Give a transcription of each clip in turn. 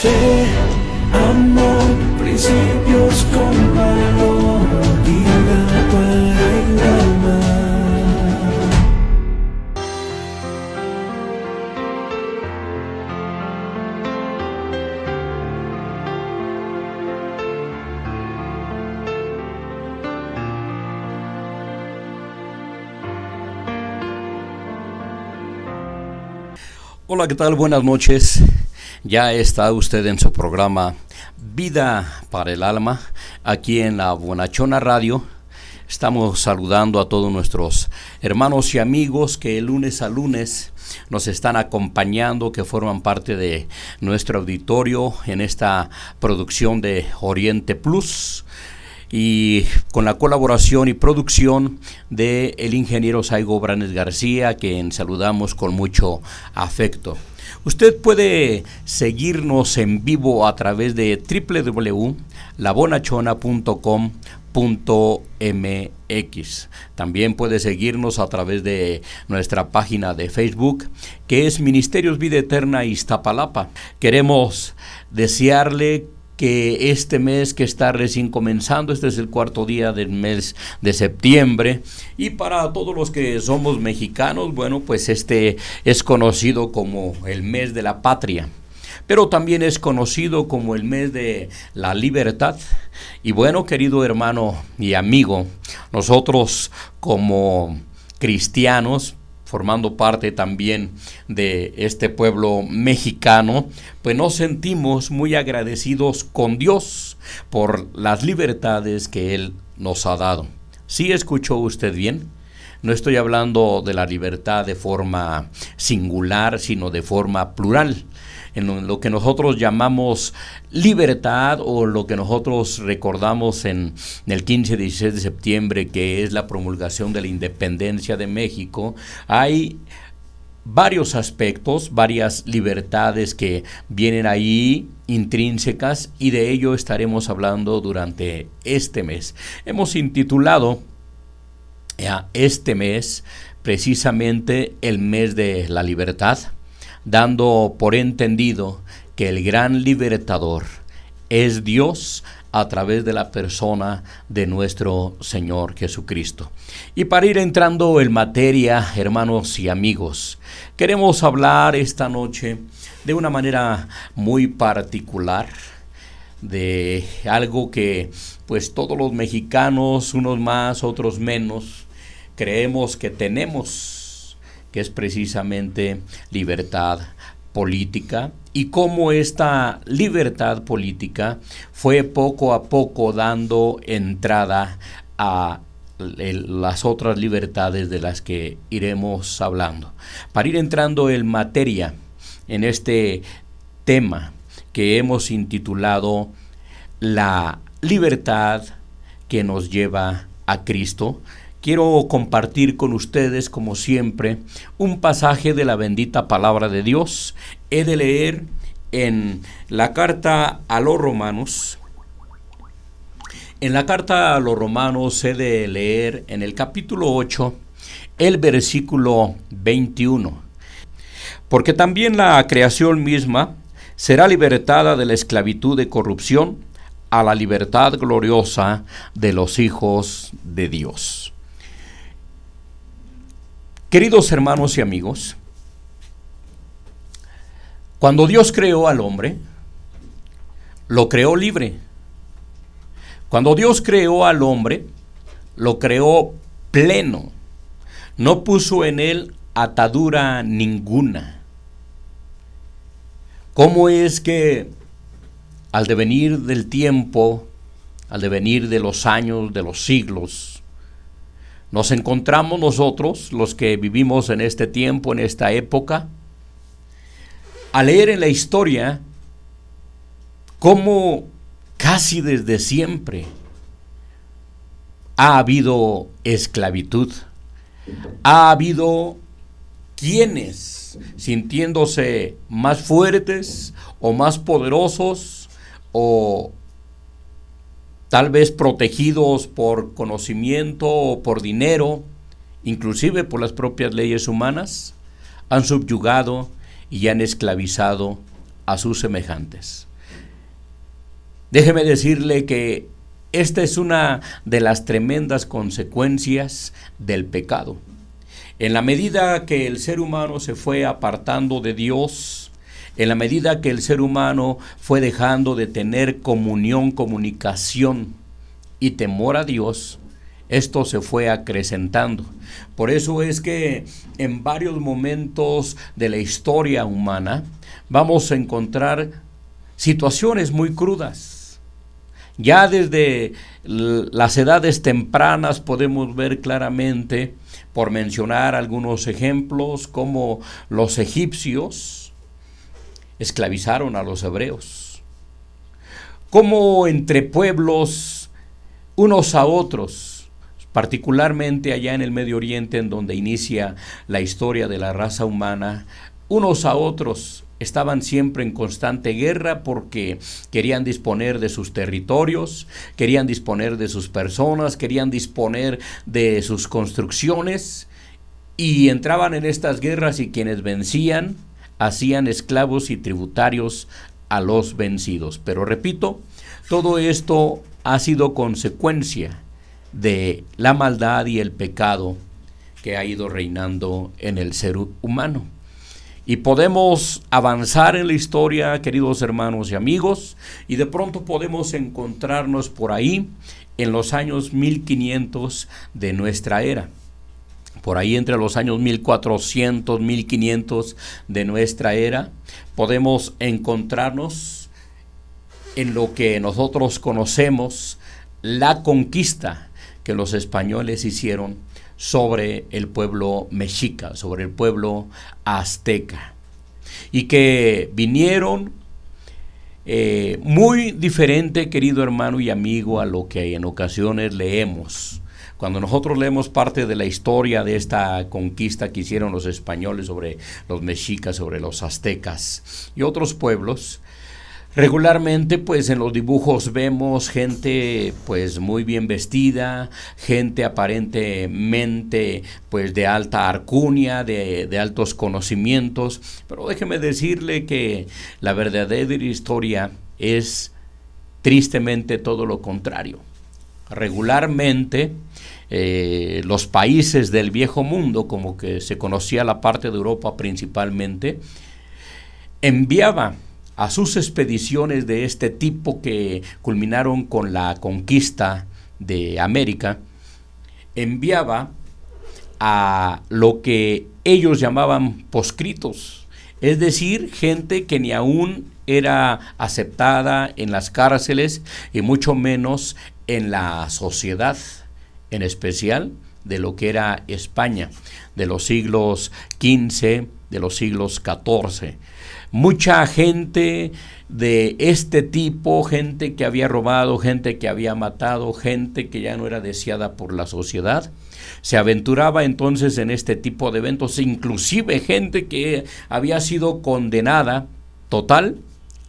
Fe, amor, principios con valor, vida para el alma. Hola, ¿qué tal? Buenas noches. Ya está usted en su programa Vida para el Alma, aquí en la Bonachona Radio. Estamos saludando a todos nuestros hermanos y amigos que lunes a lunes nos están acompañando, que forman parte de nuestro auditorio en esta producción de Oriente Plus, y con la colaboración y producción de el ingeniero Saigo Branes García, a quien saludamos con mucho afecto. Usted puede seguirnos en vivo a través de www.labonachona.com.mx. También puede seguirnos a través de nuestra página de Facebook, que es Ministerios Vida Eterna Iztapalapa. Queremos desearle que este mes que está recién comenzando, este es el cuarto día del mes de septiembre, y para todos los que somos mexicanos, bueno, pues este es conocido como el mes de la patria, pero también es conocido como el mes de la libertad. Y bueno, querido hermano y amigo, nosotros como cristianos, formando parte también de este pueblo mexicano, pues nos sentimos muy agradecidos con Dios por las libertades que Él nos ha dado. ¿Sí escuchó usted bien? No estoy hablando de la libertad de forma singular, sino de forma plural. En lo que nosotros llamamos libertad, o lo que nosotros recordamos en el 15 y 16 de septiembre, que es la promulgación de la independencia de México, hay varios aspectos, varias libertades que vienen ahí intrínsecas, y de ello estaremos hablando durante este mes. Hemos intitulado a este mes precisamente el mes de la libertad, dando por entendido que el gran libertador es Dios a través de la persona de nuestro Señor Jesucristo. Y para ir entrando en materia, hermanos y amigos, queremos hablar esta noche de una manera muy particular, de algo que pues todos los mexicanos, unos más, otros menos, creemos que tenemos, que es precisamente libertad política, y cómo esta libertad política fue poco a poco dando entrada a las otras libertades de las que iremos hablando. Para ir entrando en materia en este tema que hemos intitulado La libertad que nos lleva a Cristo, quiero compartir con ustedes, como siempre, un pasaje de la bendita palabra de Dios. He de leer en la carta a los Romanos. En la carta a los Romanos he de leer en el capítulo 8, el versículo 21. Porque también la creación misma será libertada de la esclavitud de corrupción a la libertad gloriosa de los hijos de Dios. Queridos hermanos y amigos, cuando Dios creó al hombre, lo creó libre. Cuando Dios creó al hombre, lo creó pleno. No puso en él atadura ninguna. ¿Cómo es que al devenir del tiempo, al devenir de los años, de los siglos, nos encontramos nosotros, los que vivimos en este tiempo, en esta época, a leer en la historia cómo casi desde siempre ha habido esclavitud? Ha habido quienes, sintiéndose más fuertes o más poderosos, o tal vez protegidos por conocimiento o por dinero, inclusive por las propias leyes humanas, han subyugado y han esclavizado a sus semejantes. Déjeme decirle que esta es una de las tremendas consecuencias del pecado. En la medida que el ser humano se fue apartando de Dios, en la medida que el ser humano fue dejando de tener comunión, comunicación y temor a Dios, esto se fue acrecentando. Por eso es que en varios momentos de la historia humana vamos a encontrar situaciones muy crudas. Ya desde las edades tempranas podemos ver claramente, por mencionar algunos ejemplos, cómo los egipcios esclavizaron a los hebreos, cómo entre pueblos unos a otros, particularmente allá en el Medio Oriente, en donde inicia la historia de la raza humana, unos a otros estaban siempre en constante guerra porque querían disponer de sus territorios, querían disponer de sus personas, querían disponer de sus construcciones, y entraban en estas guerras, y quienes vencían hacían esclavos y tributarios a los vencidos. Pero repito, todo esto ha sido consecuencia de la maldad y el pecado que ha ido reinando en el ser humano. Y podemos avanzar en la historia, queridos hermanos y amigos, y de pronto podemos encontrarnos por ahí en los años 1500 de nuestra era. Por ahí entre los años 1400, 1500 de nuestra era, podemos encontrarnos en lo que nosotros conocemos la conquista que los españoles hicieron sobre el pueblo mexica, sobre el pueblo azteca, y que vinieron muy diferente, querido hermano y amigo, a lo que en ocasiones leemos. Cuando nosotros leemos parte de la historia de esta conquista que hicieron los españoles sobre los mexicas, sobre los aztecas y otros pueblos, regularmente pues en los dibujos vemos gente pues muy bien vestida, gente aparentemente pues de alta alcurnia, de altos conocimientos, pero déjeme decirle que la verdadera historia es tristemente todo lo contrario. Regularmente los países del viejo mundo, como que se conocía la parte de Europa principalmente, enviaba a sus expediciones de este tipo que culminaron con la conquista de América, enviaba a lo que ellos llamaban proscritos, es decir, gente que ni aún era aceptada en las cárceles y mucho menos en la sociedad, en especial de lo que era España, de los siglos XV, de los siglos XIV. Mucha gente de este tipo, gente que había robado, gente que había matado, gente que ya no era deseada por la sociedad, se aventuraba entonces en este tipo de eventos, inclusive gente que había sido condenada total.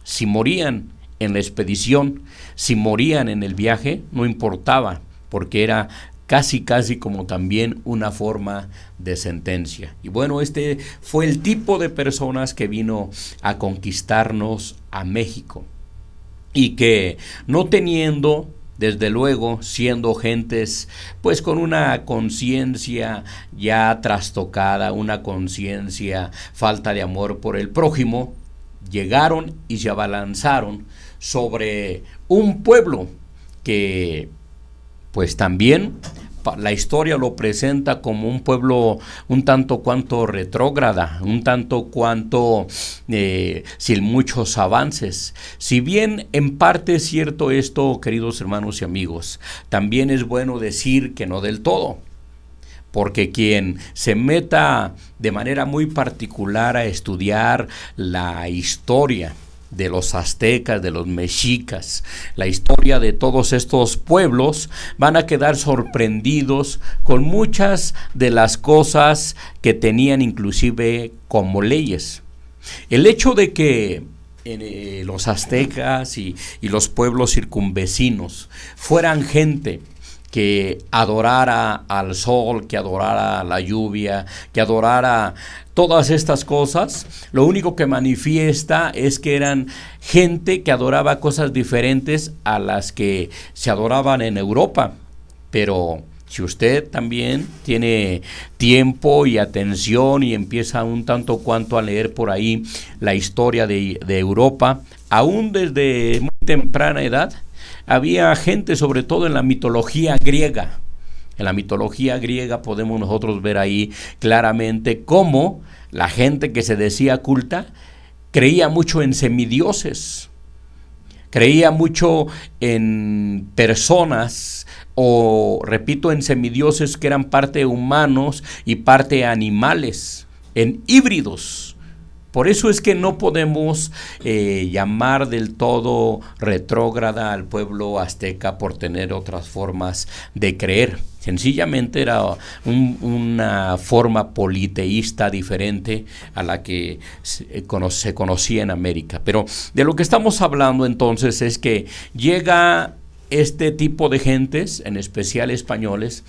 Si morían en la expedición, si morían en el viaje, no importaba, porque era casi como también una forma de sentencia. Y bueno, este fue el tipo de personas que vino a conquistarnos a México, y que no teniendo, desde luego, siendo gentes pues con una conciencia ya trastocada, una conciencia falta de amor por el prójimo, llegaron y se abalanzaron sobre un pueblo que pues también la historia lo presenta como un pueblo un tanto cuanto retrógrada, un tanto cuanto sin muchos avances. Si bien en parte es cierto esto, queridos hermanos y amigos, también es bueno decir que no del todo, porque quien se meta de manera muy particular a estudiar la historia de los aztecas, de los mexicas, la historia de todos estos pueblos, van a quedar sorprendidos con muchas de las cosas que tenían inclusive como leyes. El hecho de que los aztecas y los pueblos circunvecinos fueran gente que adorara al sol, que adorara la lluvia, que adorara todas estas cosas. Lo único que manifiesta es que eran gente que adoraba cosas diferentes a las que se adoraban en Europa. Pero si usted también tiene tiempo y atención y empieza un tanto cuanto a leer por ahí la historia de Europa, aún desde muy temprana edad, había gente, sobre todo en la mitología griega. En la mitología griega podemos nosotros ver ahí claramente cómo la gente que se decía culta creía mucho en semidioses, creía mucho en personas, o repito, en semidioses que eran parte humanos y parte animales, en híbridos. Por eso es que no podemos llamar del todo retrógrada al pueblo azteca por tener otras formas de creer. Sencillamente era una forma politeísta diferente a la que se conocía en América. Pero de lo que estamos hablando entonces es que llega este tipo de gentes, en especial españoles,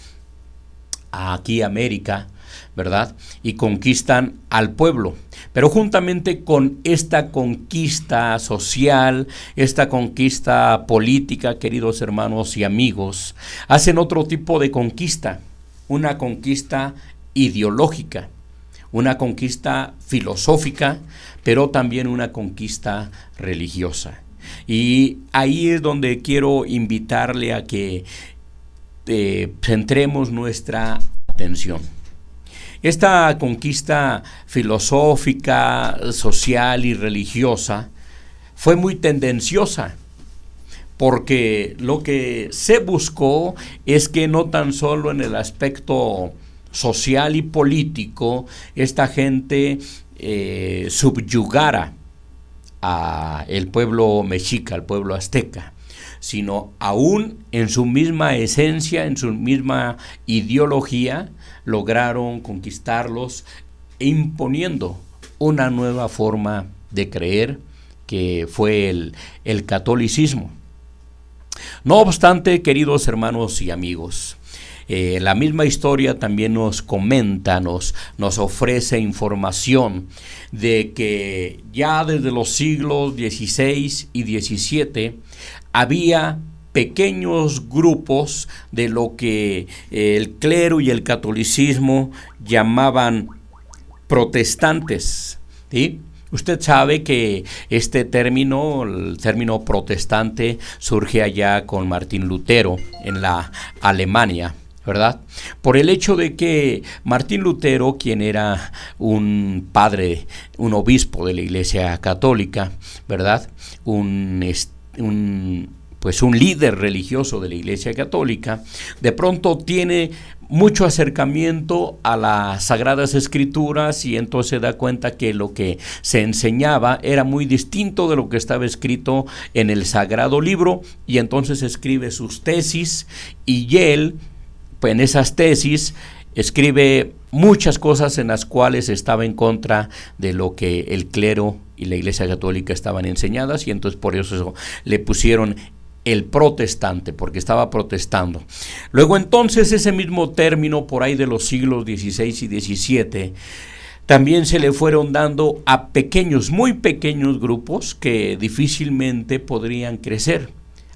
aquí a América, ¿verdad? Y conquistan al pueblo. Pero juntamente con esta conquista social, esta conquista política, queridos hermanos y amigos, hacen otro tipo de conquista, una conquista ideológica, una conquista filosófica, pero también una conquista religiosa. Y ahí es donde quiero invitarle a que centremos nuestra atención. Esta conquista filosófica, social y religiosa fue muy tendenciosa, porque lo que se buscó es que no tan solo en el aspecto social y político esta gente subyugara a el pueblo mexica, al pueblo azteca, sino aún en su misma esencia, en su misma ideología, lograron conquistarlos imponiendo una nueva forma de creer que fue el catolicismo. No obstante, queridos hermanos y amigos, la misma historia también nos comenta, nos ofrece información de que ya desde los siglos XVI y XVII había pequeños grupos de lo que el clero y el catolicismo llamaban protestantes, ¿sí? Usted sabe que este término, el término protestante, surge allá con Martín Lutero en la Alemania, ¿verdad? Por el hecho de que Martín Lutero, quien era un padre, un obispo de la Iglesia Católica, ¿verdad? Un líder religioso de la Iglesia Católica, de pronto tiene mucho acercamiento a las Sagradas Escrituras y entonces se da cuenta que lo que se enseñaba era muy distinto de lo que estaba escrito en el Sagrado Libro, y entonces escribe sus tesis, y él, pues en esas tesis, escribe muchas cosas en las cuales estaba en contra de lo que el clero y la Iglesia Católica estaban enseñadas, y entonces por eso le pusieron el protestante, porque estaba protestando. Luego entonces ese mismo término, por ahí de los siglos XVI y XVII, también se le fueron dando a pequeños, muy pequeños grupos que difícilmente podrían crecer.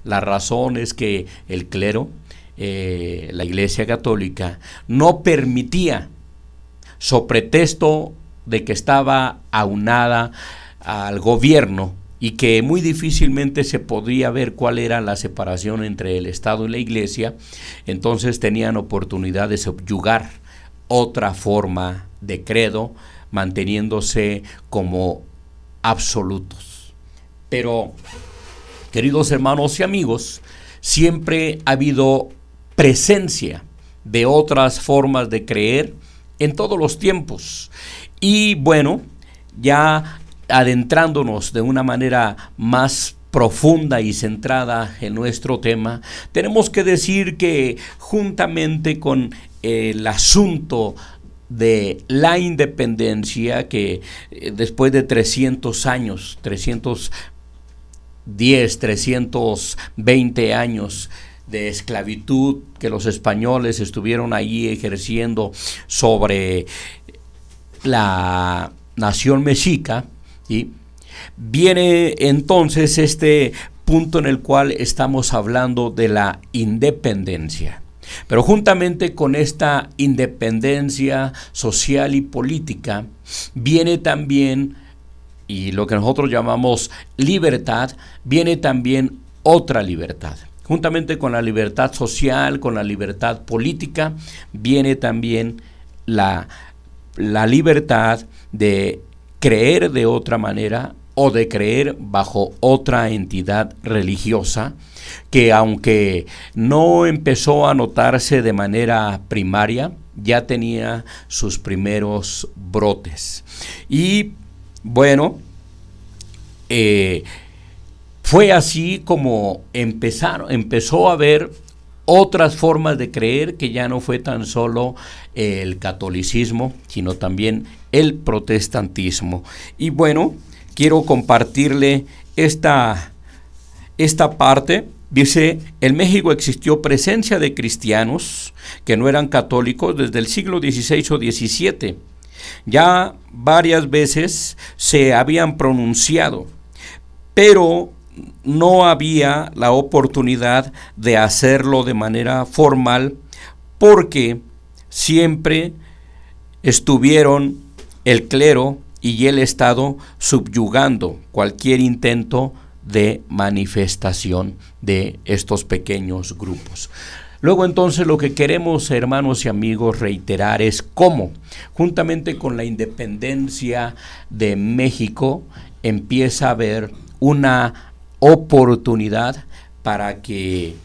La razón es que el clero, la Iglesia Católica, no permitía, so pretexto de que estaba aunada al gobierno y que muy difícilmente se podía ver cuál era la separación entre el Estado y la Iglesia, entonces tenían oportunidad de subyugar otra forma de credo, manteniéndose como absolutos. Pero, queridos hermanos y amigos, siempre ha habido presencia de otras formas de creer en todos los tiempos. Y bueno, ya adentrándonos de una manera más profunda y centrada en nuestro tema, tenemos que decir que juntamente con el asunto de la independencia, que después de 300 años, 310, 320 años, de esclavitud que los españoles estuvieron ahí ejerciendo sobre la nación mexica, ¿sí? Viene entonces este punto en el cual estamos hablando de la independencia. Pero juntamente con esta independencia social y política viene también, y lo que nosotros llamamos libertad, viene también otra libertad. Juntamente con la libertad social, con la libertad política, viene también la libertad de creer de otra manera o de creer bajo otra entidad religiosa que, aunque no empezó a notarse de manera primaria, ya tenía sus primeros brotes. Y bueno, fue así como empezó a haber otras formas de creer, que ya no fue tan solo el catolicismo, sino también el protestantismo. Y bueno, quiero compartirle esta parte. Dice: en México existió presencia de cristianos que no eran católicos desde el siglo XVI o XVII. Ya varias veces se habían pronunciado, pero no había la oportunidad de hacerlo de manera formal, porque siempre estuvieron el clero y el Estado subyugando cualquier intento de manifestación de estos pequeños grupos. Luego entonces lo que queremos, hermanos y amigos, reiterar es cómo, juntamente con la independencia de México, empieza a haber una oportunidad para que,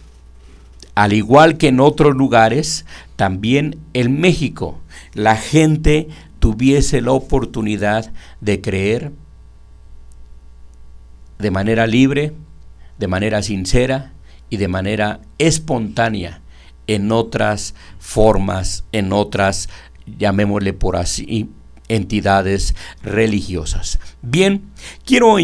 al igual que en otros lugares, también en México la gente tuviese la oportunidad de creer de manera libre, de manera sincera y de manera espontánea en otras formas, en otras, llamémosle por así, entidades religiosas. Bien, quiero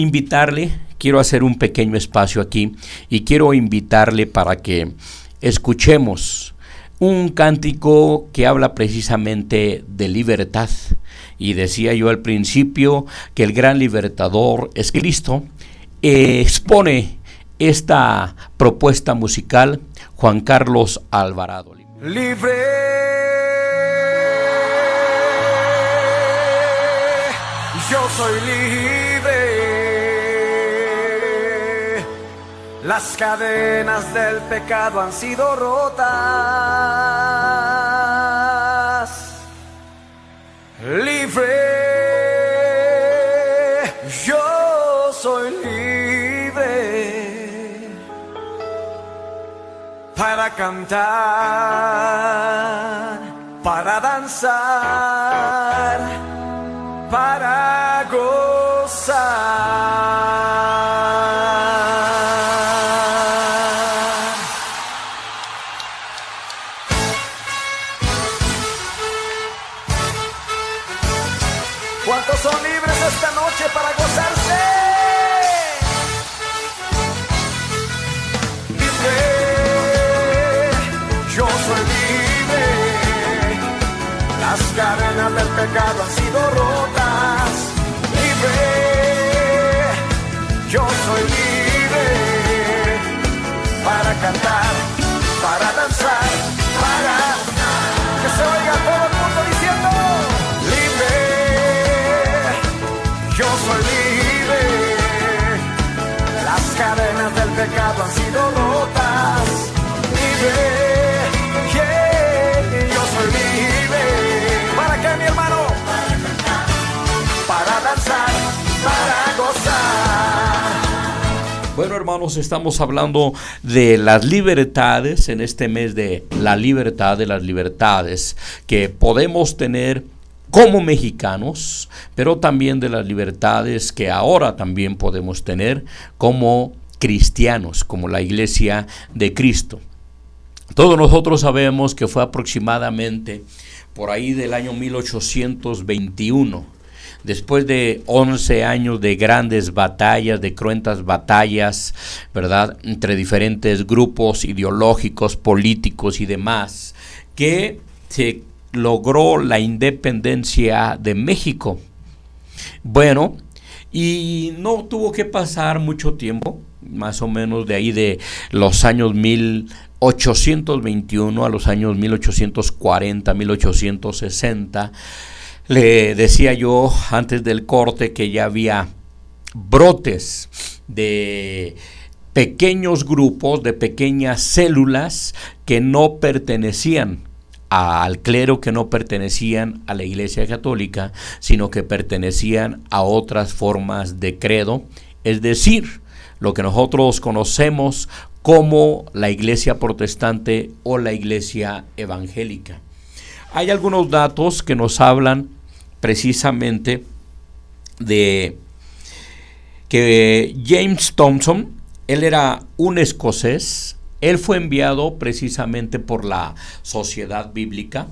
hacer un pequeño espacio aquí y quiero invitarle para que escuchemos un cántico que habla precisamente de libertad. Y decía yo al principio que el gran libertador es Cristo. Expone esta propuesta musical Juan Carlos Alvarado. Libre, yo soy libre. Las cadenas del pecado han sido rotas. Libre, yo soy libre para cantar, para danzar, para gozar. ¿Cuántos son libres esta noche para gozarse? Libre, yo soy libre. Las cadenas del pecado han sido rotas. Libre, yo soy libre para cantar, para danzar, para que se oiga todo el mundo diciendo: libre, yo soy libre. Las cadenas del pecado han sido rotas. Libre, yeah, yo soy libre. ¿Para qué, mi hermano? Para danzar, para gozar. Bueno, hermanos, estamos hablando de las libertades en este mes de la libertad, de las libertades que podemos tener como mexicanos, pero también de las libertades que ahora también podemos tener como cristianos, como la Iglesia de Cristo. Todos nosotros sabemos que fue aproximadamente por ahí del año 1821, después de 11 años de grandes batallas, de cruentas batallas, ¿verdad?, entre diferentes grupos ideológicos, políticos y demás, que se logró la independencia de México. Bueno, y no tuvo que pasar mucho tiempo, más o menos de ahí de los años 1821 a los años 1840, 1860. Le decía yo antes del corte que ya había brotes de pequeños grupos, de pequeñas células que no pertenecían al clero, que no pertenecían a la Iglesia Católica, sino que pertenecían a otras formas de credo, es decir, lo que nosotros conocemos como la Iglesia Protestante o la Iglesia Evangélica. Hay algunos datos que nos hablan precisamente de que James Thompson, él era un escocés. Él fue enviado precisamente por la Sociedad Bíblica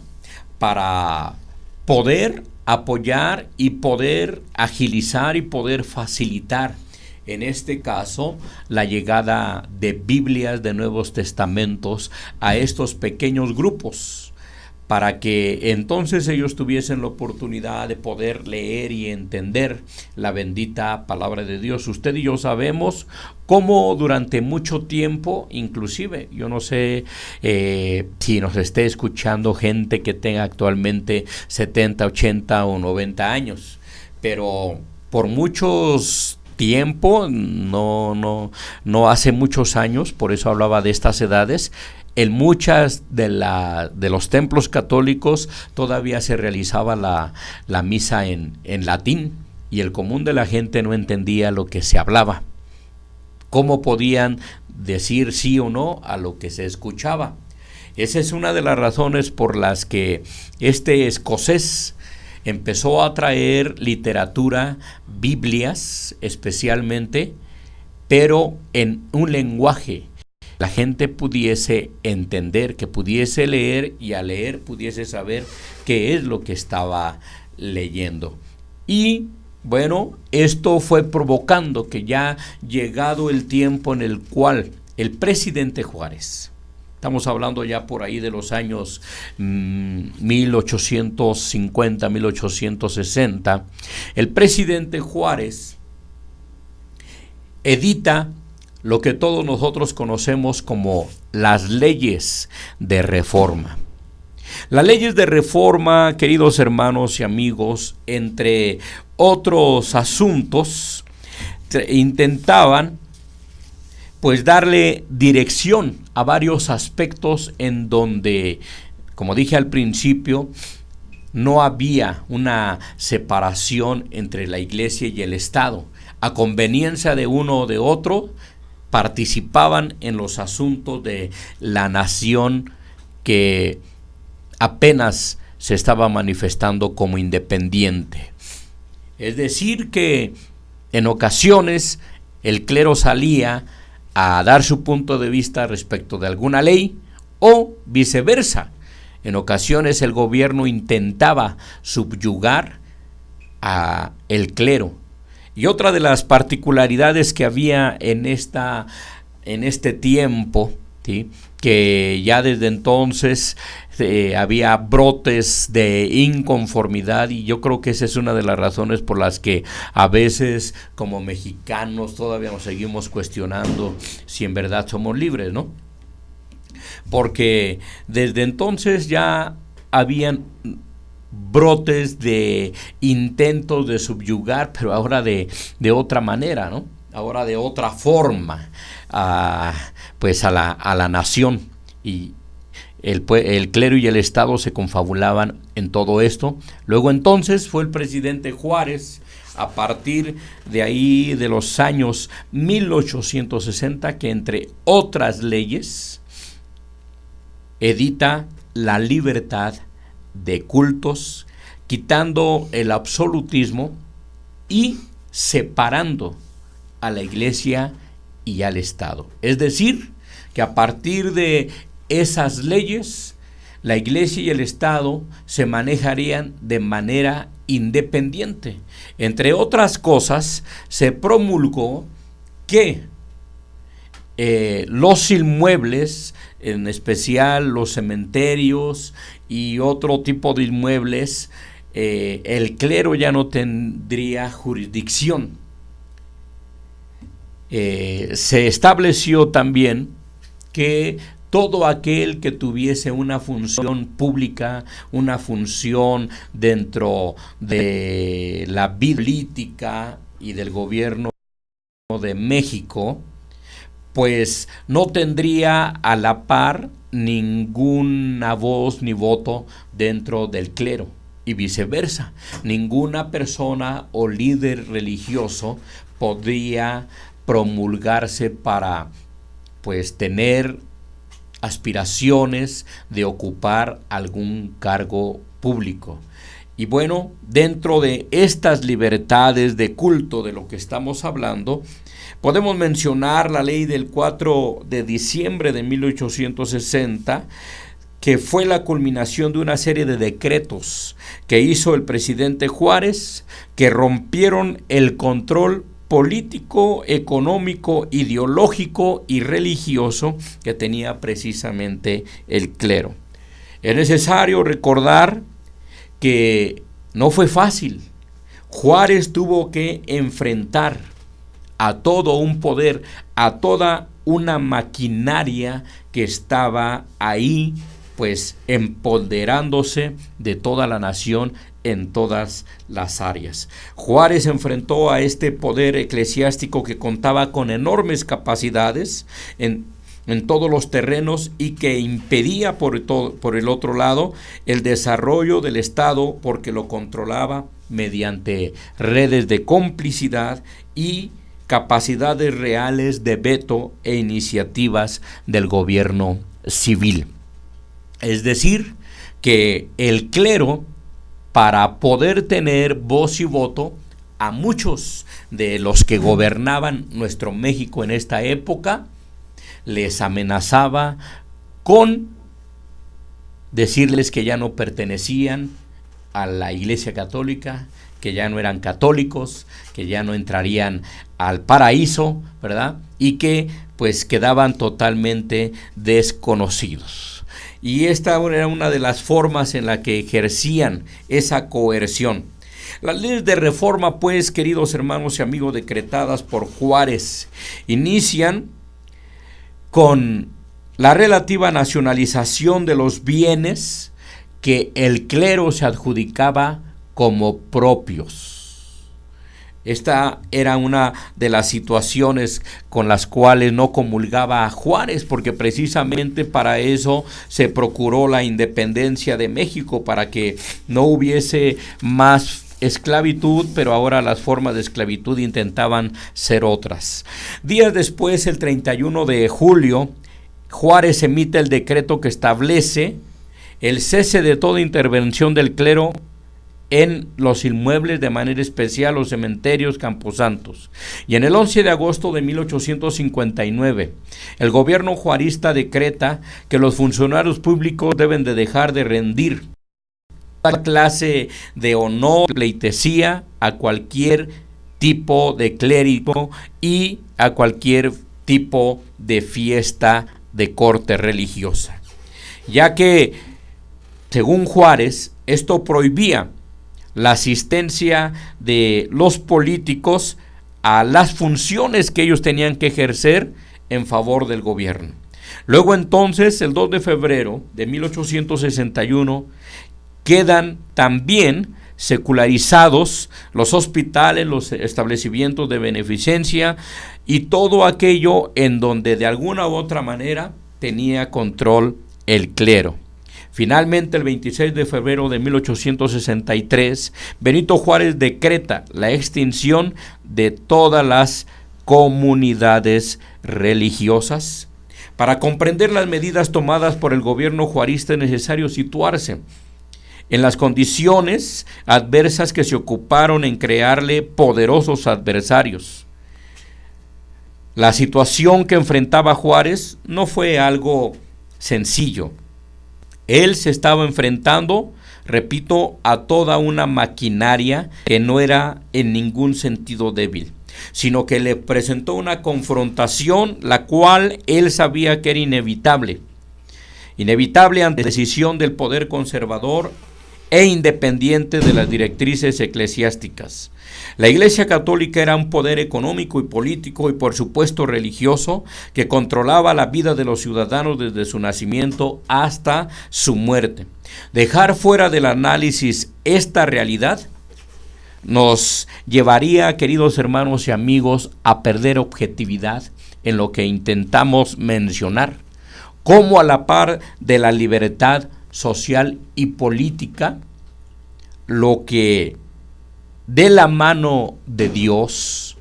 para poder apoyar y poder agilizar y poder facilitar, en este caso, la llegada de Biblias, de Nuevos Testamentos a estos pequeños grupos, para que entonces ellos tuviesen la oportunidad de poder leer y entender la bendita palabra de Dios. Usted y yo sabemos cómo durante mucho tiempo, inclusive, yo no sé si nos esté escuchando gente que tenga actualmente 70, 80 o 90 años, pero por muchos tiempo, no hace muchos años, por eso hablaba de estas edades, en muchas de los templos católicos todavía se realizaba la misa en latín, y el común de la gente no entendía lo que se hablaba. ¿Cómo podían decir sí o no a lo que se escuchaba? Esa es una de las razones por las que este escocés empezó a traer literatura, Biblias especialmente, pero en un lenguaje la gente pudiese entender, que pudiese leer, y al leer pudiese saber qué es lo que estaba leyendo. Y bueno, esto fue provocando que ya llegado el tiempo en el cual el presidente Juárez, estamos hablando ya por ahí de los años 1850, 1860, el presidente Juárez edita lo que todos nosotros conocemos como las leyes de reforma. Las leyes de reforma, queridos hermanos y amigos, entre otros asuntos, intentaban pues darle dirección a varios aspectos en donde, como dije al principio, no había una separación entre la Iglesia y el Estado. A conveniencia de uno o de otro, participaban en los asuntos de la nación que apenas se estaba manifestando como independiente. Es decir, que en ocasiones el clero salía a dar su punto de vista respecto de alguna ley, o viceversa. En ocasiones el gobierno intentaba subyugar a el clero. Y otra de las particularidades que había en este tiempo, ¿sí?, que ya desde entonces había brotes de inconformidad, y yo creo que esa es una de las razones por las que a veces como mexicanos todavía nos seguimos cuestionando si en verdad somos libres, ¿no? Porque desde entonces ya habían brotes de intentos de subyugar, pero ahora de otra manera, ¿no? Ahora de otra forma, pues a la nación. Y el clero y el Estado se confabulaban en todo esto. Luego entonces fue el presidente Juárez, a partir de ahí de los años 1860, que entre otras leyes edita la libertad de cultos, quitando el absolutismo y separando a la Iglesia y al Estado. Es decir, que a partir de esas leyes, la Iglesia y el Estado se manejarían de manera independiente. Entre otras cosas, se promulgó que los inmuebles, en especial los cementerios y otro tipo de inmuebles, el clero ya no tendría jurisdicción. Se estableció también que todo aquel que tuviese una función pública, una función dentro de la vida política y del gobierno de México, pues no tendría a la par ninguna voz ni voto dentro del clero, y viceversa. Ninguna persona o líder religioso podría promulgarse para pues tener aspiraciones de ocupar algún cargo público. Y bueno, dentro de estas libertades de culto de lo que estamos hablando, podemos mencionar la ley del 4 de diciembre de 1860, que fue la culminación de una serie de decretos que hizo el presidente Juárez, que rompieron el control político, económico, ideológico y religioso que tenía precisamente el clero. Es necesario recordar que no fue fácil. Juárez tuvo que enfrentar a todo un poder, a toda una maquinaria que estaba ahí, pues empoderándose de toda la nación en todas las áreas. Juárez enfrentó a este poder eclesiástico que contaba con enormes capacidades en todos los terrenos y que impedía por el otro lado el desarrollo del Estado, porque lo controlaba mediante redes de complicidad y capacidades reales de veto e iniciativas del gobierno civil. Es decir, que el clero, para poder tener voz y voto, a muchos de los que gobernaban nuestro México en esta época, les amenazaba con decirles que ya no pertenecían a la Iglesia Católica, que ya no eran católicos, que ya no entrarían al paraíso, ¿verdad? Y que pues quedaban totalmente desconocidos. Y esta era una de las formas en la que ejercían esa coerción. Las leyes de reforma, pues, queridos hermanos y amigos, decretadas por Juárez, inician con la relativa nacionalización de los bienes que el clero se adjudicaba como propios. Esta era una de las situaciones con las cuales no comulgaba a Juárez, porque precisamente para eso se procuró la independencia de México, para que no hubiese más esclavitud, pero ahora las formas de esclavitud intentaban ser otras. Días después, el 31 de julio, Juárez emite el decreto que establece el cese de toda intervención del clero en los inmuebles, de manera especial los cementerios, camposantos. Y en el 11 de agosto de 1859, el gobierno juarista decreta que los funcionarios públicos deben de dejar de rendir toda clase de honor, pleitesía a cualquier tipo de clérigo y a cualquier tipo de fiesta de corte religiosa, ya que, según Juárez, esto prohibía la asistencia de los políticos a las funciones que ellos tenían que ejercer en favor del gobierno. Luego entonces, el 2 de febrero de 1861, quedan también secularizados los hospitales, los establecimientos de beneficencia y todo aquello en donde de alguna u otra manera tenía control el clero. Finalmente, el 26 de febrero de 1863, Benito Juárez decreta la extinción de todas las comunidades religiosas. Para comprender las medidas tomadas por el gobierno juarista es necesario situarse en las condiciones adversas que se ocuparon en crearle poderosos adversarios. La situación que enfrentaba Juárez no fue algo sencillo. Él se estaba enfrentando repito, a toda una maquinaria que no era en ningún sentido débil, sino que le presentó una confrontación la cual él sabía que era inevitable ante la decisión del poder conservador e independiente de las directrices eclesiásticas. La Iglesia Católica era un poder económico y político y por supuesto religioso que controlaba la vida de los ciudadanos desde su nacimiento hasta su muerte. Dejar fuera del análisis esta realidad nos llevaría, queridos hermanos y amigos, a perder objetividad en lo que intentamos mencionar, como a la par de la libertad social y política, lo que de la mano de Dios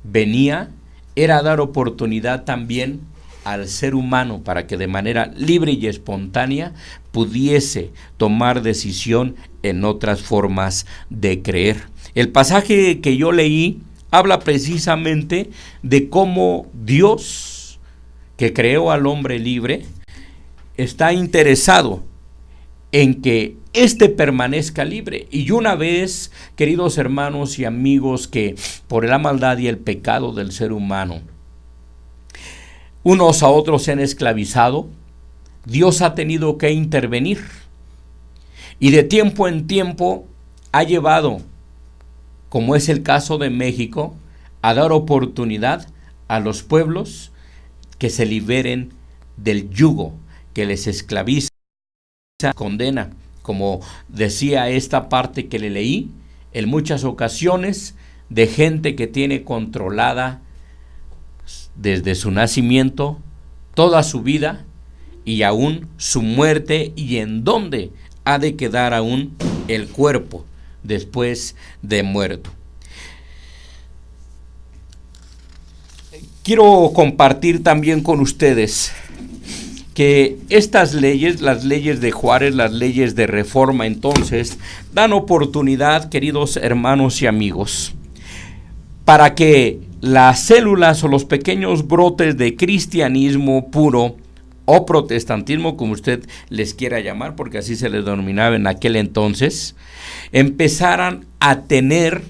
venía era dar oportunidad también al ser humano para que de manera libre y espontánea pudiese tomar decisión en otras formas de creer. El pasaje que yo leí habla precisamente de cómo Dios, que creó al hombre libre, está interesado en que éste permanezca libre. Y una vez, queridos hermanos y amigos, que por la maldad y el pecado del ser humano, unos a otros se han esclavizado, Dios ha tenido que intervenir. Y de tiempo en tiempo ha llevado, como es el caso de México, a dar oportunidad a los pueblos que se liberen del yugo que les esclaviza, condena. Como decía esta parte que le leí, en muchas ocasiones de gente que tiene controlada desde su nacimiento toda su vida y aún su muerte, y en dónde ha de quedar aún el cuerpo después de muerto. Quiero compartir también con ustedes que estas leyes, las leyes de Juárez, las leyes de Reforma, entonces, dan oportunidad, queridos hermanos y amigos, para que las células o los pequeños brotes de cristianismo puro o protestantismo, como usted les quiera llamar, porque así se les denominaba en aquel entonces, empezaran a tener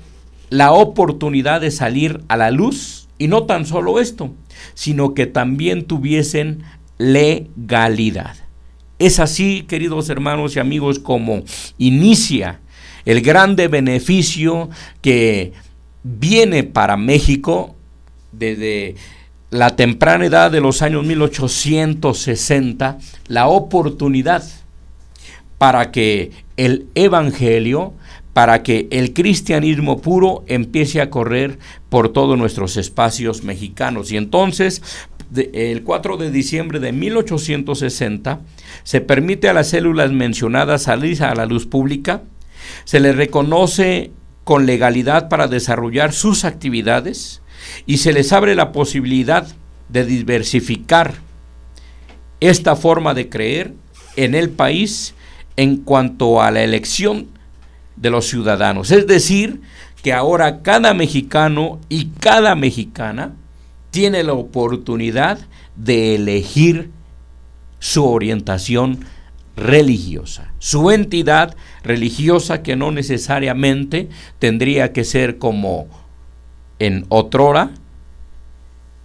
la oportunidad de salir a la luz, y no tan solo esto, sino que también tuviesen legalidad. Es así, queridos hermanos y amigos, como inicia el grande beneficio que viene para México desde la temprana edad de los años 1860, la oportunidad para que el evangelio, para que el cristianismo puro empiece a correr por todos nuestros espacios mexicanos. Y entonces, el 4 de diciembre de 1860, se permite a las células mencionadas salir a la luz pública, se les reconoce con legalidad para desarrollar sus actividades y se les abre la posibilidad de diversificar esta forma de creer en el país en cuanto a la elección de los ciudadanos. Es decir, que ahora cada mexicano y cada mexicana tiene la oportunidad de elegir su orientación religiosa, su entidad religiosa, que no necesariamente tendría que ser como en otrora.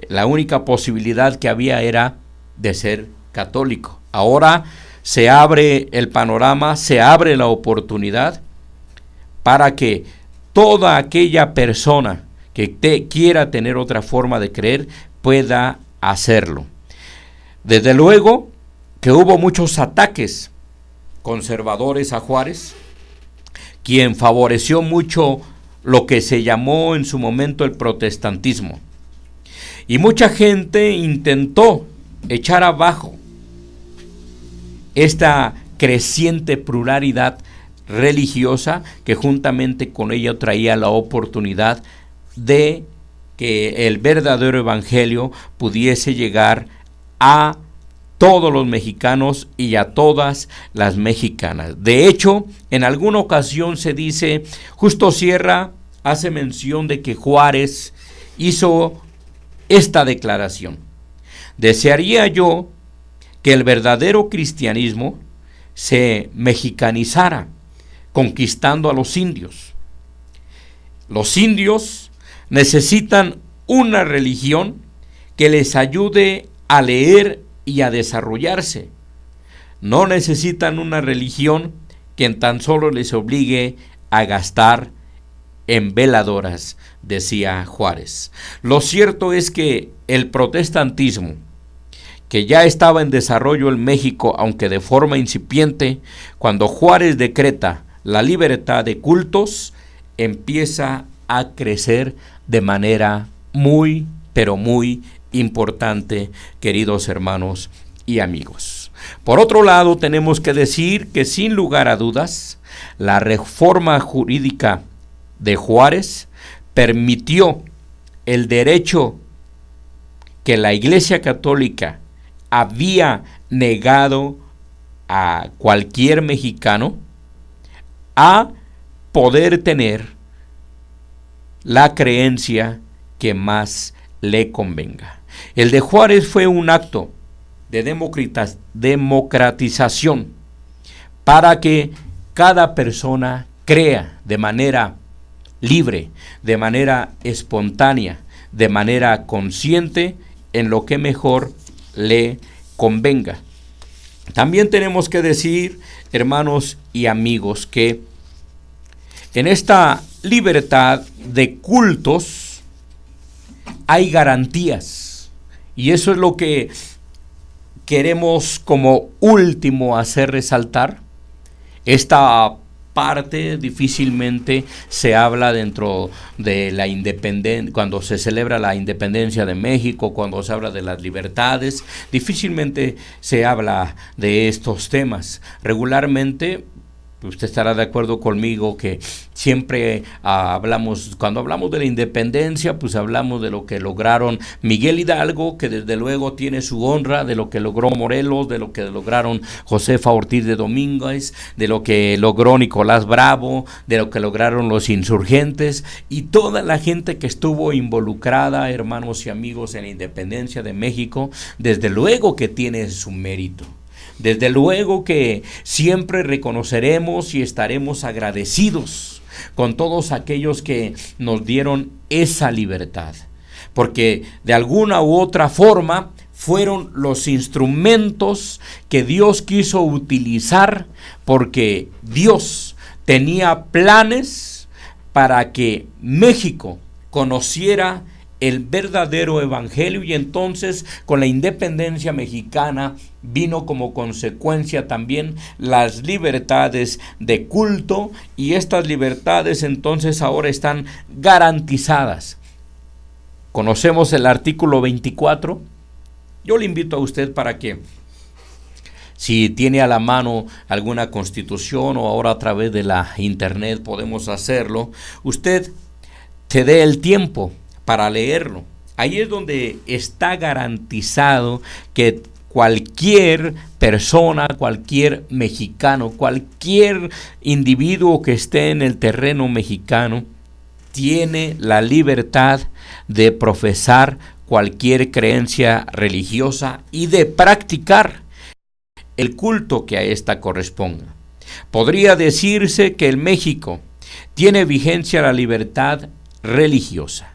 La única posibilidad que había era de ser católico. Ahora se abre el panorama, se abre la oportunidad para que toda aquella persona que quiera tener otra forma de creer pueda hacerlo. Desde luego que hubo muchos ataques conservadores a Juárez, quien favoreció mucho lo que se llamó en su momento el protestantismo. Y mucha gente intentó echar abajo esta creciente pluralidad religiosa que juntamente con ella traía la oportunidad de que el verdadero evangelio pudiese llegar a todos los mexicanos y a todas las mexicanas. De hecho, en alguna ocasión se dice, Justo Sierra hace mención de que Juárez hizo esta declaración: desearía yo que el verdadero cristianismo se mexicanizara conquistando a los indios. Los indios necesitan una religión que les ayude a leer y a desarrollarse. No necesitan una religión que tan solo les obligue a gastar en veladoras, decía Juárez. Lo cierto es que el protestantismo, que ya estaba en desarrollo en México, aunque de forma incipiente, cuando Juárez decreta la libertad de cultos, empieza a crecer de manera muy, pero muy importante, queridos hermanos y amigos. Por otro lado, tenemos que decir que sin lugar a dudas, la reforma jurídica de Juárez permitió el derecho que la Iglesia Católica había negado a cualquier mexicano a poder tener la creencia que más le convenga. El de Juárez fue un acto de democratización para que cada persona crea de manera libre, de manera espontánea, de manera consciente en lo que mejor le convenga. También tenemos que decir, hermanos y amigos, que en esta libertad de cultos hay garantías, y eso es lo que queremos como último hacer resaltar. Esta parte difícilmente se habla dentro de la independencia, cuando se celebra la independencia de México, cuando se habla de las libertades, difícilmente se habla de estos temas. Regularmente, usted estará de acuerdo conmigo que siempre cuando hablamos de la independencia, pues hablamos de lo que lograron Miguel Hidalgo, que desde luego tiene su honra, de lo que logró Morelos, de lo que lograron Josefa Ortiz de Domínguez, de lo que logró Nicolás Bravo, de lo que lograron los insurgentes y toda la gente que estuvo involucrada, hermanos y amigos, en la independencia de México, desde luego que tiene su mérito. Desde luego que siempre reconoceremos y estaremos agradecidos con todos aquellos que nos dieron esa libertad, porque de alguna u otra forma fueron los instrumentos que Dios quiso utilizar, porque Dios tenía planes para que México conociera el verdadero evangelio, y entonces con la independencia mexicana vino como consecuencia también las libertades de culto, y estas libertades entonces ahora están garantizadas. Conocemos el artículo 24. Yo le invito a usted para que, si tiene a la mano alguna constitución, o ahora a través de la internet podemos hacerlo, usted se dé el tiempo para leerlo. Ahí es donde está garantizado que cualquier persona, cualquier mexicano, cualquier individuo que esté en el terreno mexicano tiene la libertad de profesar cualquier creencia religiosa y de practicar el culto que a ésta corresponda. Podría decirse que en México tiene vigencia la libertad religiosa.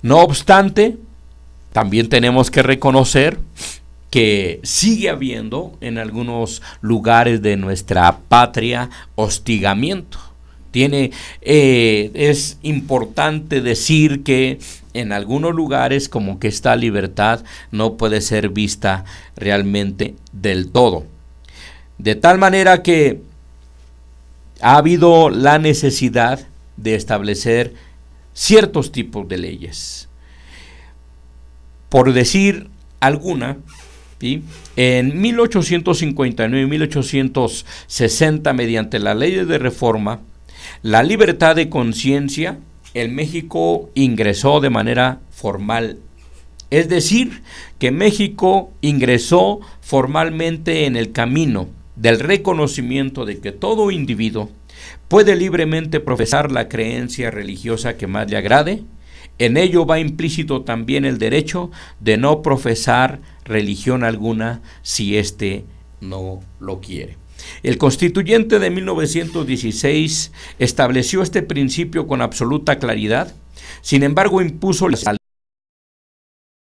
No obstante, también tenemos que reconocer que sigue habiendo en algunos lugares de nuestra patria hostigamiento. Es importante decir que en algunos lugares como que esta libertad no puede ser vista realmente del todo. De tal manera que ha habido la necesidad de establecer ciertos tipos de leyes. Por decir alguna, ¿sí? En 1859 y 1860, mediante las leyes de reforma, la libertad de conciencia en México ingresó de manera formal. Es decir, que México ingresó formalmente en el camino del reconocimiento de que todo individuo puede libremente profesar la creencia religiosa que más le agrade. En ello va implícito también el derecho de no profesar religión alguna si éste no lo quiere. El constituyente de 1916 estableció este principio con absoluta claridad. Sin embargo, impuso la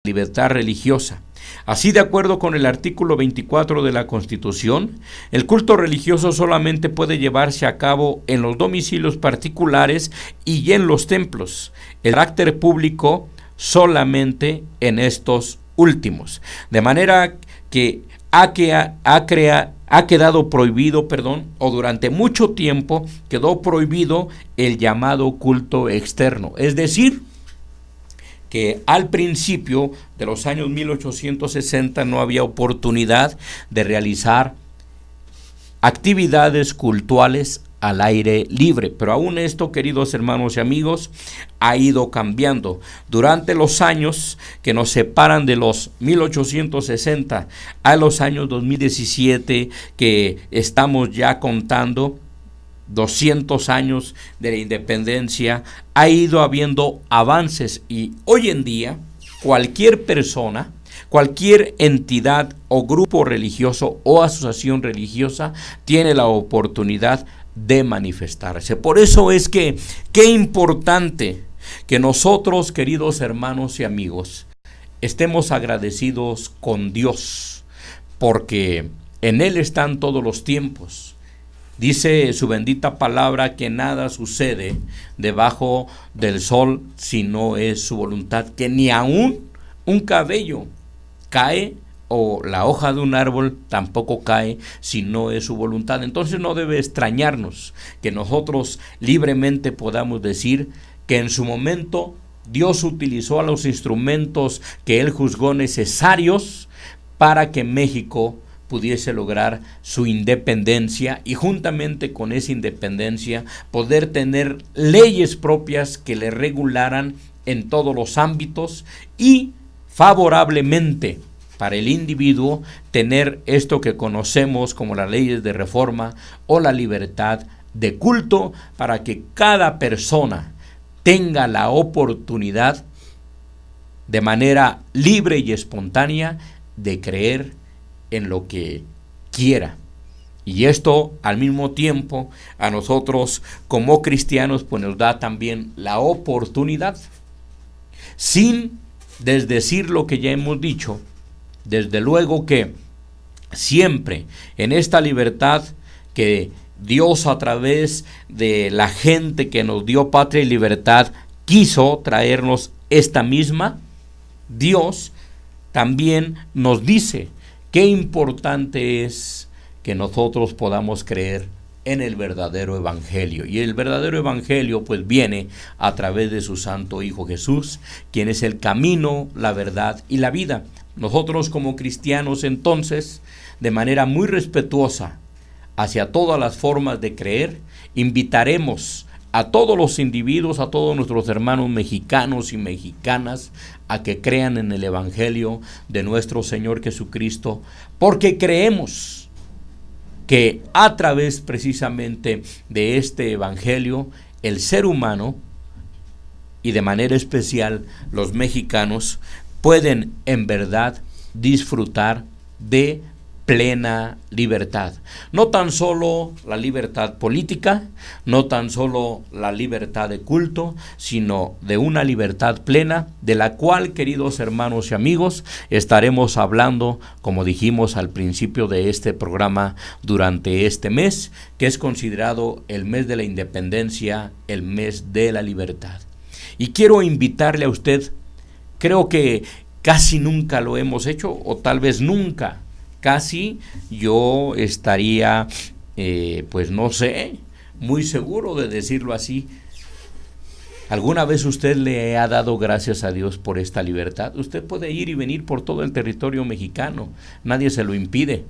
libertad religiosa. Así, de acuerdo con el artículo 24 de la Constitución, el culto religioso solamente puede llevarse a cabo en los domicilios particulares y en los templos. El carácter público solamente en estos últimos. De manera que ha quedado prohibido, o durante mucho tiempo quedó prohibido el llamado culto externo. Es decir, que al principio de los años 1860 no había oportunidad de realizar actividades cultuales al aire libre, pero aún esto, queridos hermanos y amigos, ha ido cambiando. Durante los años que nos separan de los 1860 a los años 2017, que estamos ya contando 200 años de la independencia, ha ido habiendo avances y hoy en día cualquier persona, cualquier entidad o grupo religioso o asociación religiosa tiene la oportunidad de manifestarse. Por eso es que qué importante que nosotros, queridos hermanos y amigos, estemos agradecidos con Dios, porque en Él están todos los tiempos. Dice su bendita palabra que nada sucede debajo del sol si no es su voluntad, que ni aún un cabello cae o la hoja de un árbol tampoco cae si no es su voluntad. Entonces no debe extrañarnos que nosotros libremente podamos decir que en su momento Dios utilizó a los instrumentos que Él juzgó necesarios para que México pudiese lograr su independencia y juntamente con esa independencia poder tener leyes propias que le regularan en todos los ámbitos y favorablemente para el individuo tener esto que conocemos como las leyes de reforma o la libertad de culto, para que cada persona tenga la oportunidad de manera libre y espontánea de creer en lo que quiera. Y esto al mismo tiempo a nosotros como cristianos pues nos da también la oportunidad, sin desdecir lo que ya hemos dicho, desde luego que siempre en esta libertad que Dios a través de la gente que nos dio patria y libertad quiso traernos esta misma, Dios también nos dice qué importante es que nosotros podamos creer en el verdadero evangelio. Y el verdadero evangelio pues viene a través de su santo Hijo Jesús, quien es el camino, la verdad y la vida. Nosotros como cristianos entonces, de manera muy respetuosa hacia todas las formas de creer, invitaremos a todos los individuos, a todos nuestros hermanos mexicanos y mexicanas, a que crean en el evangelio de nuestro Señor Jesucristo, porque creemos que a través precisamente de este evangelio, el ser humano, y de manera especial los mexicanos, pueden en verdad disfrutar de plena libertad. No tan solo la libertad política, no tan solo la libertad de culto, sino de una libertad plena, de la cual, queridos hermanos y amigos, estaremos hablando, como dijimos al principio de este programa, durante este mes, que es considerado el mes de la independencia, el mes de la libertad. Y quiero invitarle a usted, creo que casi nunca lo hemos hecho, o tal vez nunca, casi yo estaría, pues no sé, muy seguro de decirlo así. ¿Alguna vez usted le ha dado gracias a Dios por esta libertad? Usted puede ir y venir por todo el territorio mexicano, nadie se lo impide.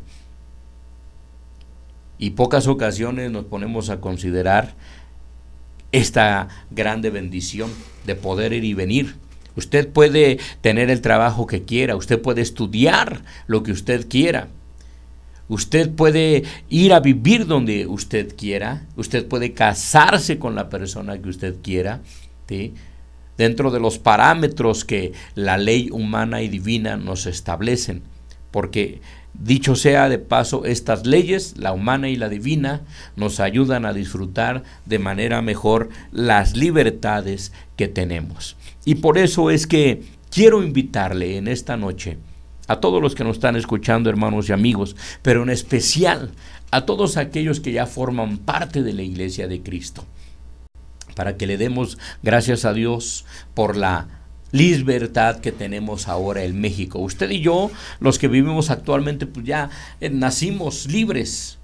Y pocas ocasiones nos ponemos a considerar esta grande bendición de poder ir y venir. Usted puede tener el trabajo que quiera, usted puede estudiar lo que usted quiera, usted puede ir a vivir donde usted quiera, usted puede casarse con la persona que usted quiera, ¿sí?, dentro de los parámetros que la ley humana y divina nos establecen. porque dicho sea de paso, estas leyes, la humana y la divina, nos ayudan a disfrutar de manera mejor las libertades que tenemos. Y por eso es que quiero invitarle en esta noche a todos los que nos están escuchando, hermanos y amigos, pero en especial a todos aquellos que ya forman parte de la Iglesia de Cristo, para que le demos gracias a Dios por la libertad que tenemos ahora en México. Usted y yo, los que vivimos actualmente, pues ya nacimos libres,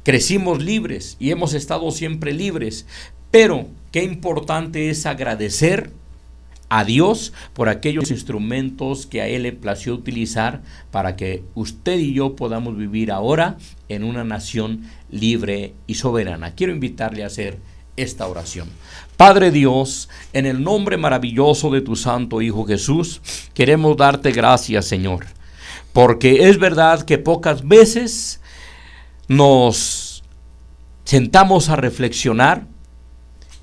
crecimos libres y hemos estado siempre libres, pero qué importante es agradecer a Dios por aquellos instrumentos que a Él le plació utilizar para que usted y yo podamos vivir ahora en una nación libre y soberana. Quiero invitarle a hacer esta oración. Padre Dios, en el nombre maravilloso de tu Santo Hijo Jesús, queremos darte gracias, Señor, porque es verdad que pocas veces nos sentamos a reflexionar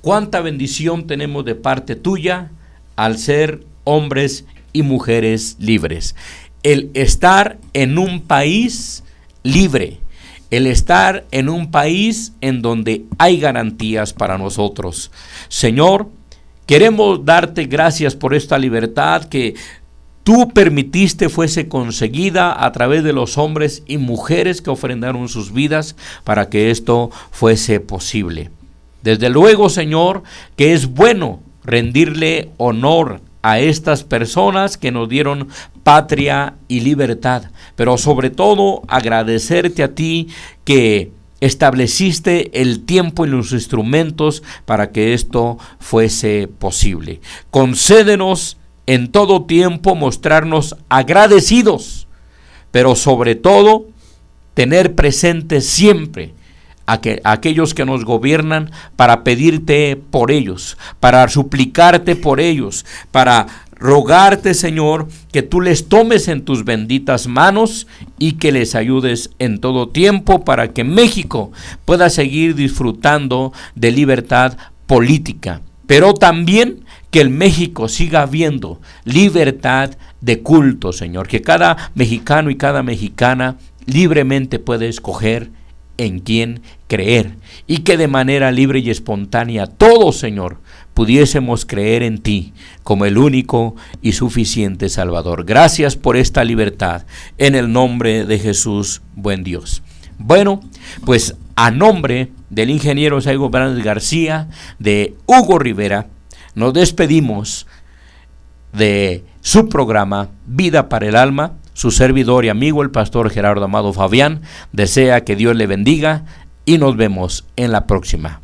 cuánta bendición tenemos de parte tuya al ser hombres y mujeres libres. El estar en un país libre, el estar en un país en donde hay garantías para nosotros. Señor, queremos darte gracias por esta libertad que tú permitiste fuese conseguida a través de los hombres y mujeres que ofrendaron sus vidas para que esto fuese posible. Desde luego, Señor, que es bueno rendirle honor a estas personas que nos dieron patria y libertad, pero sobre todo agradecerte a ti que estableciste el tiempo y los instrumentos para que esto fuese posible. Concédenos en todo tiempo mostrarnos agradecidos, pero sobre todo tener presente siempre a aquellos que nos gobiernan para pedirte por ellos, para suplicarte por ellos, para rogarte, Señor, que tú les tomes en tus benditas manos y que les ayudes en todo tiempo para que México pueda seguir disfrutando de libertad política, pero también que en México siga habiendo libertad de culto, Señor, que cada mexicano y cada mexicana libremente pueda escoger en quién creer y que de manera libre y espontánea todos, Señor, pudiésemos creer en ti como el único y suficiente Salvador. Gracias por esta libertad, en el nombre de Jesús, buen Dios. Bueno, pues a nombre del ingeniero Saigo Fernández García, de Hugo Rivera, nos despedimos de su programa Vida para el Alma. Su servidor y amigo, el pastor Gerardo Amado Fabián, desea que Dios le bendiga y nos vemos en la próxima.